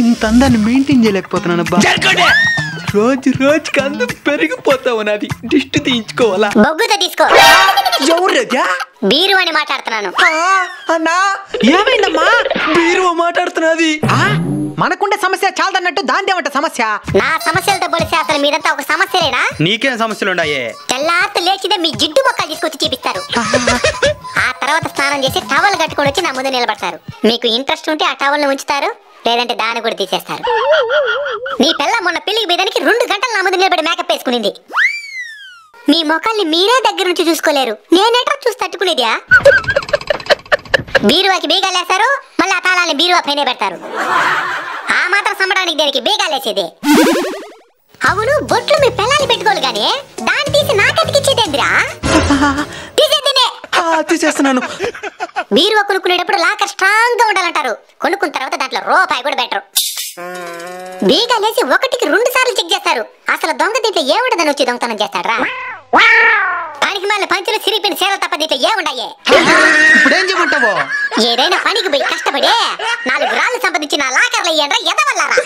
ఇంత అందాన్ని మెయింటైన్ చేయలేకపోతున్నానబ్బా. రోజు రోజుకి అందం పెరిగిపోతావు. నాది దిష్టి తీయించుకోవాలా? బొగ్గుతో తీసుకో. ఎవరు రాజా? బీరు అని మాట్లాడుతున్నాను. అన్నా ఏమైందమ్మా? బీరువా మాట్లాడుతున్నది? మనకుండే సమస్య చాలదన్నట్టు దాందేమంట సమస్య. నా సమస్యలతో పోలిస్తే అసలు మీరంతా ఒక సమస్యలేనా? నీకేం సమస్యలు ఉన్నాయే? తెల్లారితో లేచిదే మీ జిడ్డు మొక్కలు తీసుకొచ్చి చూపిస్తారు. ఆ తర్వాత స్నానం చేసి టవల్ కట్టుకొని వచ్చి నా ముందు నిలబడతారు. మీకు ఇంట్రెస్ట్ ఉంటే ఆ టవల్ ను ఉంచుతారు, లేదంటే దాన్ని కూడా తీసేస్తారు. నీ పిల్ల మొన్న పెళ్లికి పోయేదానికి 2 గంటలు నా ముందు నిలబడి మేకప్ వేసుకునింది. మీ మొక్కల్ని మీరే దగ్గర నుంచి చూసుకోలేరు, నేనేట్రా చూసి తట్టుకునేదా? బీరువాకి బీగాలేస్తారు, మళ్ళీ ఆ తాళాన్ని బీరువా పైన పెడతారు. ఆ మాత్రం సంబడానికి దేనికి బీగాలేసేది? అవును, బొట్లు మీ పిల్లల్ని పెట్టుకోవాలి కానీ దాన్ని తీసి నాకెతికిచ్చేదేంద్రా? తీసేద్దేనే. తీసేస్తున్నాను. బీరువా కొనుక్కునేటప్పుడు లాకర్ స్ట్రాంగ్ గా ఉండాలంటారు, కొనుక్కున్న తర్వాత దాంట్లో రూపాయి కూడా బెటరు. బీగాలేసి 1కి 2 సార్లు చెక్ చేస్తారు. అసలు దొంగ దీంట్లో ఏముండదని వచ్చి దొంగతనం చేస్తాడ్రా? పనికి మళ్ళీ పంచులు సిరిపిన సేవ తప్ప దీంట్లో ఏముండాయే? ఇప్పుడేం చేయమంటావు? ఏదైనా పనికి పోయి కష్టపడి 4 రాళ్ళు సంపాదించి నా లాకర్లు అయ్యాడ్రా ఎదవల్లారా.